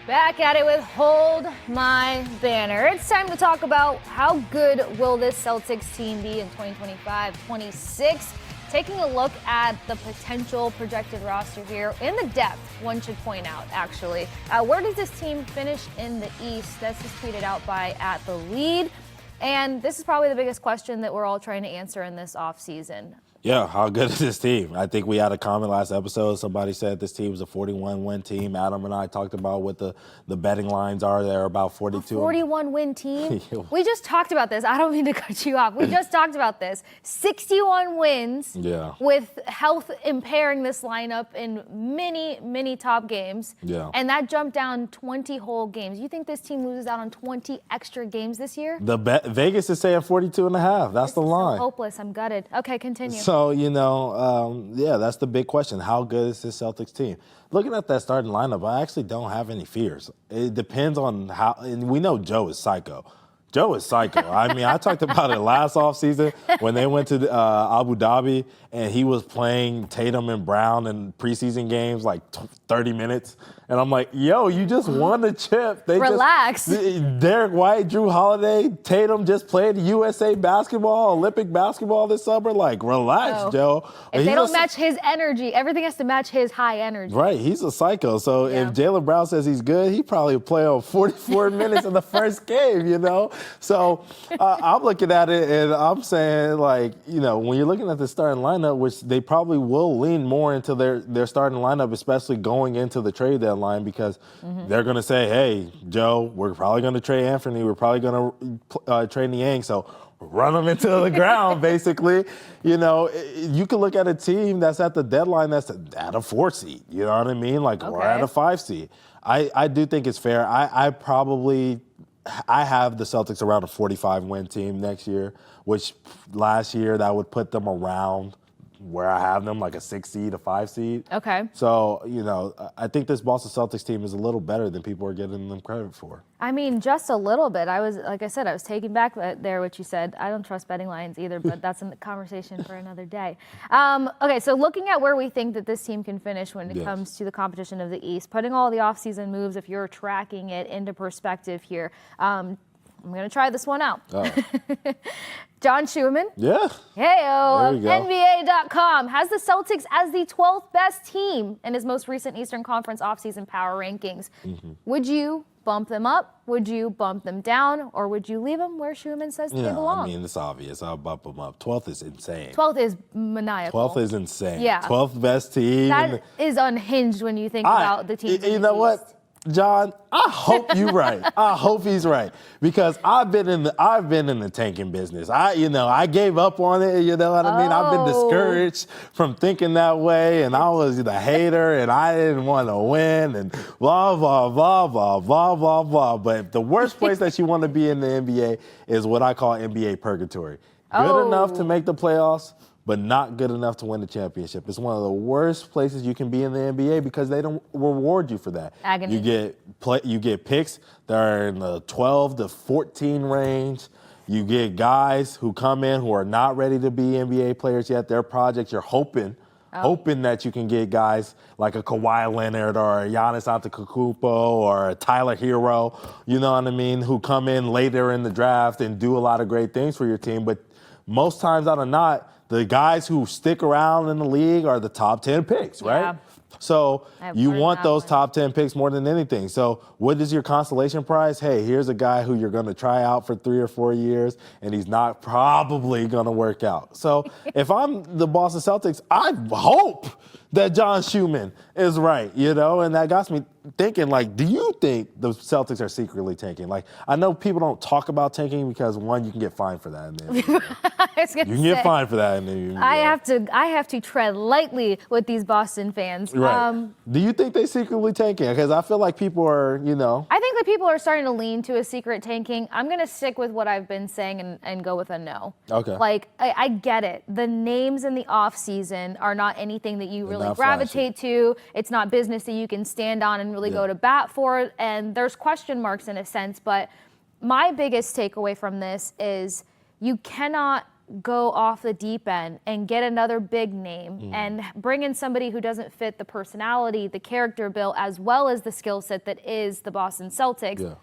Back at it with Hold My Banner. It's time to talk about how good will this Celtics team be in 2025-26. Taking a look at the potential projected roster here in the depth, one should point out, actually. Where does this team finish in the East? This is tweeted out by @TheLead. And this is probably the biggest question that we're all trying to answer in this offseason. Yeah, how good is this team? I think we had a comment last episode. Somebody said this team was a 41-win team. Adam and I talked about what the betting lines are. They're about 42. A 41-win team? We just talked about this. I don't mean to cut you off. We just talked about this. 61 wins with health impairing this lineup in many top games. Yeah. And that jumped down 20 whole games. You think this team loses out on 20 extra games this year? Vegas is saying 42.5. That's the line. So hopeless. I'm gutted. Okay, continue. So, that's the big question. How good is this Celtics team? Looking at that starting lineup, I actually don't have any fears. It depends on how, and we know Joe is psycho. Joe is psycho. I mean, I talked about it last offseason when they went to Abu Dhabi and he was playing Tatum and Brown in preseason games like 30 minutes. And I'm like, yo, you just won the chip. Relax. Derek White, Drew Holiday, Tatum just played USA basketball, Olympic basketball this summer. Like, relax, Joe. If they don't match his energy, everything has to match his high energy. Right, he's a psycho. So if Jaylen Brown says he's good, he probably will play on 44 minutes in the first game, So I'm looking at it and I'm saying, when you're looking at the starting lineup, which they probably will lean more into their starting lineup, especially going into the trade deadline, because they're going to say, hey, Joe, we're probably going to trade Anthony. We're probably going to trade Niang. So run them into the ground, basically. You can look at a team that's at the deadline that's at a 4 seed. You know what I mean? Or at a 5 seed. I do think it's fair. I have the Celtics around a 45-win team next year, which last year that would put them around where I have them, like a 6 seed, a 5 seed. Okay. So, I think this Boston Celtics team is a little better than people are giving them credit for. I mean, just a little bit. I was taking back there what you said. I don't trust betting lines either, but that's a conversation for another day. Okay, so looking at where we think that this team can finish when it comes to the competition of the East, putting all the offseason moves, if you're tracking it, into perspective here, I'm going to try this one out. John Schumann. Yeah. Heyo. NBA.com has the Celtics as the 12th best team in his most recent Eastern Conference offseason power rankings. Would you bump them up? Would you bump them down? Or would you leave them where Schumann says they belong? I mean, it's obvious. I'll bump them up. 12th is insane. 12th is maniacal. 12th is insane. Yeah. 12th best team. That is unhinged when you think about the team. You know what? John, I hope you're right. I hope he's right, because I've been in the tanking business. I gave up on it. You know what I mean? I've been discouraged from thinking that way, and I was the hater, and I didn't want to win, and blah blah blah blah blah blah blah. But the worst place that you want to be in the NBA is what I call NBA purgatory. Good enough to make the playoffs, but not good enough to win the championship. It's one of the worst places you can be in the NBA because they don't reward you for that. Agony. You get picks that are in the 12 to 14 range. You get guys who come in who are not ready to be NBA players yet. Their projects, you're hoping that you can get guys like a Kawhi Leonard or a Giannis Antetokounmpo or a Tyler Hero, you know what I mean, who come in later in the draft and do a lot of great things for your team. But most times out of not, the guys who stick around in the league are the top 10 picks, right? Yeah. So you want those top 10 picks more than anything. So what is your consolation prize? Hey, here's a guy who you're going to try out for 3 or 4 years, and he's not probably going to work out. So if I'm the Boston Celtics, I hope that John Schumann is right, and that got me thinking, do you think the Celtics are secretly tanking? I know people don't talk about tanking because, one, you can get fined for that. And then, you can get fined for that. And then I have to tread lightly with these Boston fans. Right. Do you think they secretly tanking? Because I feel like people are, I think that people are starting to lean to a secret tanking. I'm going to stick with what I've been saying and go with a no. Okay. I get it. The names in the offseason are not anything that you really gravitate to. It's not business that you can stand on and really go to bat for. And there's question marks in a sense. But my biggest takeaway from this is you cannot go off the deep end and get another big name and bring in somebody who doesn't fit the personality, the character build, as well as the skill set that is the Boston Celtics. Yeah.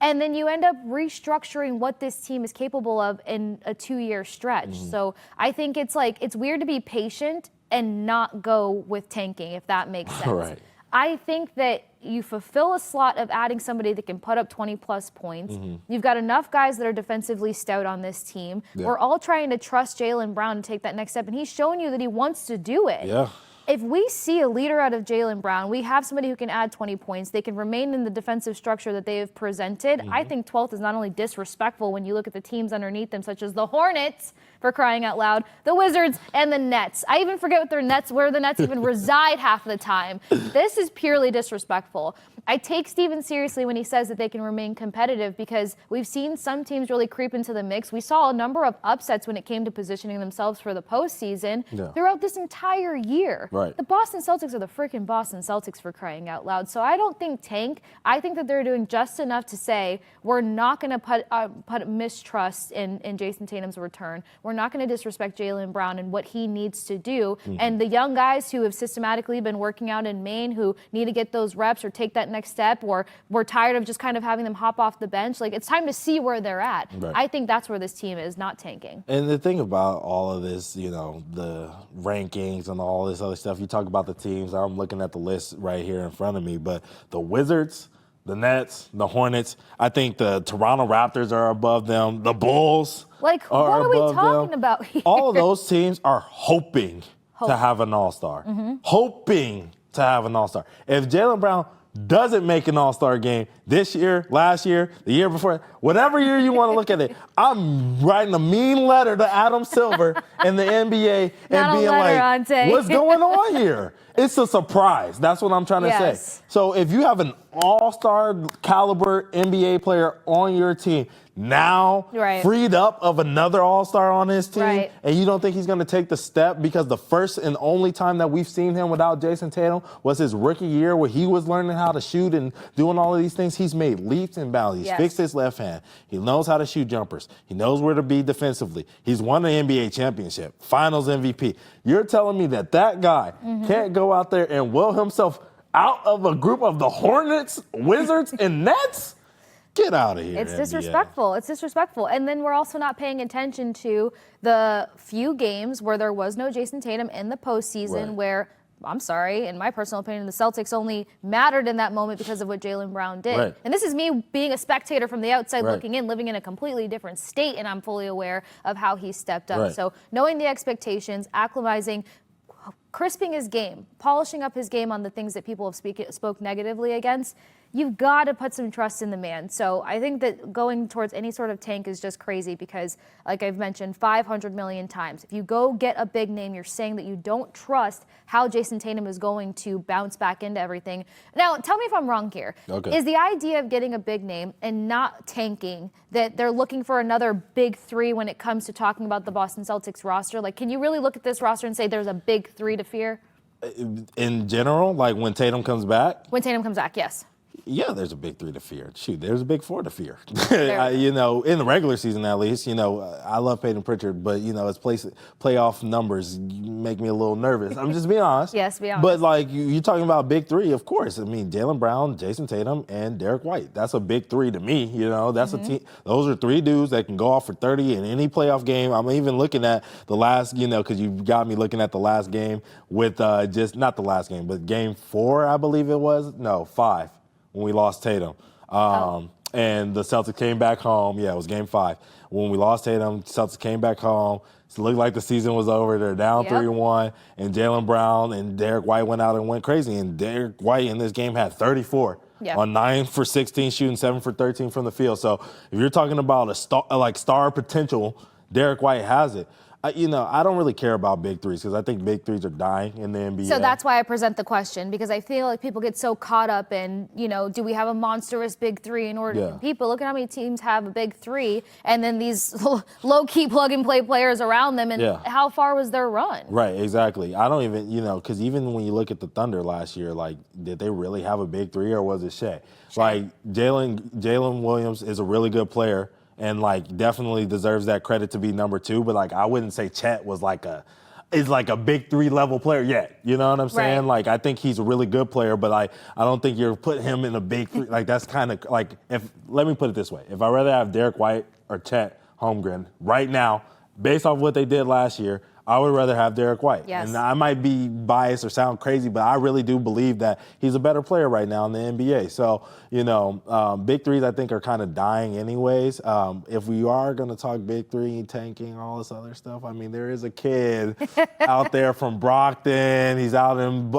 And then you end up restructuring what this team is capable of in a 2-year stretch. So I think it's weird to be patient and not go with tanking, if that makes sense. Right. I think that you fulfill a slot of adding somebody that can put up 20-plus points. You've got enough guys that are defensively stout on this team. Yeah. We're all trying to trust Jaylen Brown to take that next step, and he's shown you that he wants to do it. Yeah. If we see a leader out of Jaylen Brown, we have somebody who can add 20 points, they can remain in the defensive structure that they have presented. I think 12th is not only disrespectful when you look at the teams underneath them, such as the Hornets, for crying out loud, the Wizards, and the Nets. I even forget where the Nets even reside half the time. This is purely disrespectful. I take Steven seriously when he says that they can remain competitive because we've seen some teams really creep into the mix. We saw a number of upsets when it came to positioning themselves for the postseason throughout this entire year. Right. The Boston Celtics are the freaking Boston Celtics, for crying out loud. So I don't think tank. I think that they're doing just enough to say we're not going to put mistrust in Jayson Tatum's return. We're not going to disrespect Jaylen Brown and what he needs to do. And the young guys who have systematically been working out in Maine, who need to get those reps or take that next step, or we're tired of just kind of having them hop off the bench. Like, it's time to see where they're at. Right. I think that's where this team is, not tanking. And the thing about all of this, you know, the rankings and all this other stuff, you talk about the teams. I'm looking at the list right here in front of me, but the Wizards, the Nets, the Hornets, I think the Toronto Raptors are above them. The Bulls Like, what are we talking about here? All of those teams are hoping to have an all-star. Hoping to have an all-star. If Jaylen Brown doesn't make an all-star game this year, last year, the year before, whatever year you want to look at it, I'm writing a mean letter to Adam Silver and the NBA and being like, what's going on here? It's a surprise. That's what I'm trying to say. So if you have an all-star caliber NBA player on your team, now freed up of another all-star on his team, and you don't think he's going to take the step because the first and only time that we've seen him without Jayson Tatum was his rookie year where he was learning how to shoot and doing all of these things. He's made leaps and bounds. He's fixed his left hand. He knows how to shoot jumpers. He knows where to be defensively. He's won the NBA championship, finals MVP. You're telling me that guy can't go out there and will himself out of a group of the Hornets, Wizards, and Nets? Get out of here. It's disrespectful. It's disrespectful. And then we're also not paying attention to the few games where there was no Jayson Tatum in the postseason where, I'm sorry, in my personal opinion, the Celtics only mattered in that moment because of what Jaylen Brown did. And this is me being a spectator from the outside looking in, living in a completely different state, and I'm fully aware of how he stepped up. So knowing the expectations, acclimatizing, crisping his game, polishing up his game on the things that people have spoke negatively against, you've got to put some trust in the man. So I think that going towards any sort of tank is just crazy because, like I've mentioned 500 million times, if you go get a big name, you're saying that you don't trust how Jayson Tatum is going to bounce back into everything. Now, tell me if I'm wrong here. Is the idea of getting a big name and not tanking that they're looking for another big three when it comes to talking about the Boston Celtics roster? Like, can you really look at this roster and say there's a big three to fear? In general, like when Tatum comes back? When Tatum comes back, yes. Yeah, there's a big three to fear. Shoot, there's a big four to fear. You know, in the regular season at least, you know, I love Peyton Pritchard, but, you know, his playoff numbers make me a little nervous. I'm just being honest. Yes, be honest. But, like, you're talking about big three, of course. I mean, Jaylen Brown, Jayson Tatum, and Derek White. That's a big three to me, you know. That's a team. Those are three dudes that can go off for 30 in any playoff game. I'm even looking at the last, you know, because you got me looking at the last game with just, not the last game, but game 4, I believe it was. No, 5. When we lost Tatum. And the Celtics came back home. Yeah, it was game 5. When we lost Tatum, Celtics came back home. It looked like the season was over. They're down 3-1. And Jaylen Brown and Derek White went out and went crazy. And Derek White in this game had 34 on 9 for 16 shooting, 7 for 13 from the field. So if you're talking about star potential, Derek White has it. You know, I don't really care about big threes because I think big threes are dying in the NBA. So that's why I present the question, because I feel like people get so caught up in, you know, do we have a monstrous big three in order to compete? But look at how many teams have a big three and then these low-key plug-and-play players around them, and how far was their run? Right, exactly. I don't even, you know, because even when you look at the Thunder last year, like, did they really have a big three or was it Shea? Like, Jalen Williams is a really good player. and like definitely deserves that credit to be number 2. But like I wouldn't say Chet was is like a big 3 level player yet. You know what I'm saying? Right. Like I think he's a really good player, but I don't think you're putting him in a big 3. Like that's kind of like let me put it this way: if I rather have Derek White or Chet Holmgren right now, based off what they did last year, I would rather have Derek White. Yes. And I might be biased or sound crazy, but I really do believe that he's a better player right now in the NBA. So, big threes I think are kind of dying anyways. If we are going to talk big three, tanking, all this other stuff, I mean, there is a kid out there from Brockton. He's out in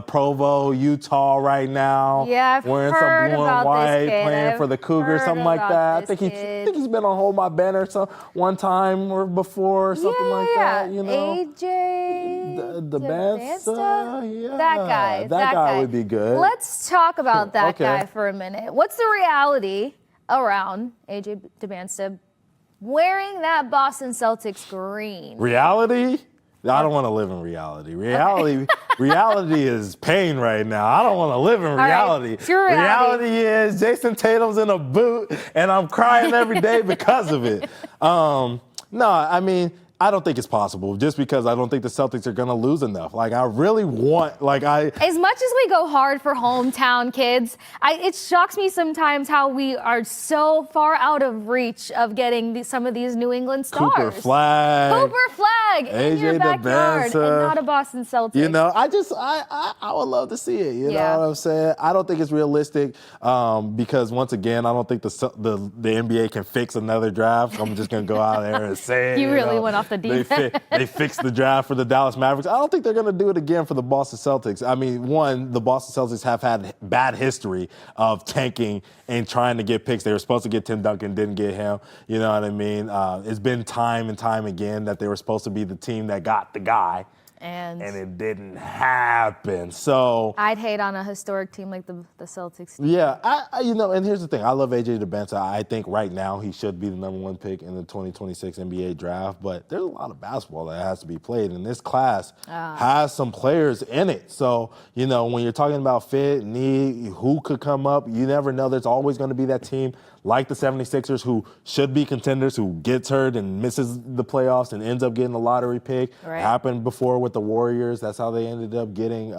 Provo, Utah right now. Yeah, I've wearing heard some blue and about white, this kid. playing for the Cougars, Heard something like about that. I this think kid. he's been on Hold My Banner one time or before or something like that, AJ Dybantsa? Yeah. That guy guy would be good. Let's talk about that Okay. guy for a minute. What's the reality around AJ Dybantsa wearing that Boston Celtics green? Reality? I don't want to live in reality. Reality is pain right now. I don't want to live in reality. Right. It's your reality. Reality is Jayson Tatum's in a boot, and I'm crying every day because of it. No, I mean, I don't think it's possible just because I don't think the Celtics are going to lose enough. Like, I really want, As much as we go hard for hometown kids, it shocks me sometimes how we are so far out of reach of getting some of these New England stars. Cooper Flag in your AJ backyard Dybantsa. and not a Boston Celtics. I would love to see it. You Yeah. know what I'm saying? I don't think it's realistic because once again, I don't think the NBA can fix another draft. I'm just gonna go out there and say it. You really went off the deep end. They fixed the draft for the Dallas Mavericks. I don't think they're gonna do it again for the Boston Celtics. I mean, one, the Boston Celtics have had bad history of tanking and trying to get picks. They were supposed to get Tim Duncan, didn't get him. You know what I mean? It's been time and time again that they were supposed to be the team that got the guy. And it didn't happen. So I'd hate on a historic team like the Celtics. yeah, and here's the thing. I love AJ Dybantsa. I think right now he should be the number 1 pick in the 2026 NBA draft. But there's a lot of basketball that has to be played, and this class has some players in it. So when you're talking about fit, need, who could come up, you never know. There's always going to be that team like the 76ers who should be contenders, who gets hurt and misses the playoffs and ends up getting a lottery pick. Right. Happened before with the Warriors. That's how they ended up getting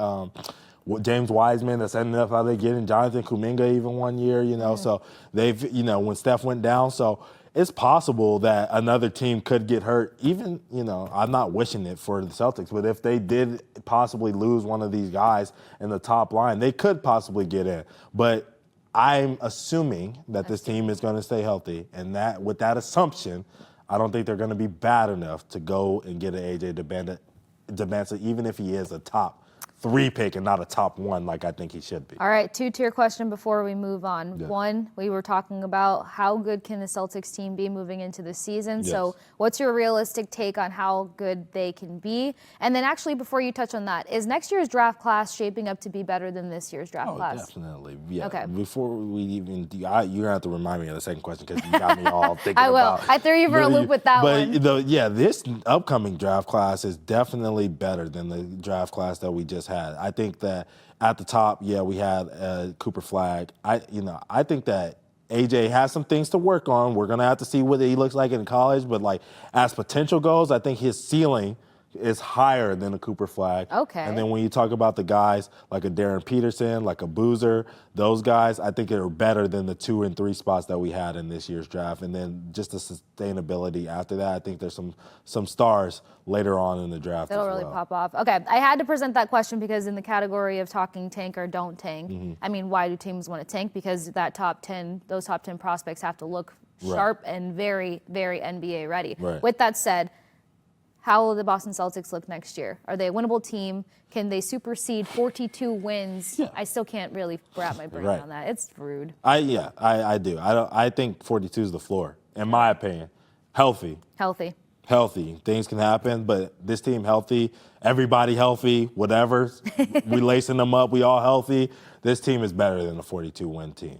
James Wiseman. That's ended up how they getting Jonathan Kuminga even one year. So they've when Steph went down. So it's possible that another team could get hurt. Even I'm not wishing it for the Celtics, but if they did possibly lose one of these guys in the top line, they could possibly get in. But I'm assuming that this team is going to stay healthy, and that with that assumption, I don't think they're going to be bad enough to go and get an AJ Dybantsa, even if he is a top 3 pick and not a top 1 like I think he should be. All right, 2-tier question before we move on. Yeah. One, we were talking about how good can the Celtics team be moving into the season. Yes. So what's your realistic take on how good they can be? And then actually, before you touch on that, is next year's draft class shaping up to be better than this year's draft class? Definitely. Yeah. Okay. Before we even, you're going to have to remind me of the second question because you got me all thinking I will. about. I threw you for a loop with that one. But this upcoming draft class is definitely better than the draft class that we just had. I think that at the top, we had Cooper Flag. I think that AJ has some things to work on. We're going to have to see what he looks like in college. But, as potential goes, I think his ceiling is higher than a Cooper Flag. Okay. And then when you talk about the guys like a Darren Peterson, like a Boozer, those guys, I think are better than the 2 and 3 spots that we had in this year's draft. And then just the sustainability after that, I think there's some stars later on in the draft. That'll really pop off. Okay, I had to present that question because in the category of talking tank or don't tank, I mean, why do teams want to tank? Because those top 10 prospects have to look sharp and very, very NBA ready. Right. With that said, how will the Boston Celtics look next year? Are they a winnable team? Can they supersede 42 wins? Yeah. I still can't really wrap my brain Right. on that. It's rude. I do. I think 42 is the floor, in my opinion. Healthy. Things can happen, but this team healthy, everybody healthy, whatever. We lacing them up, we all healthy. This team is better than a 42-win team.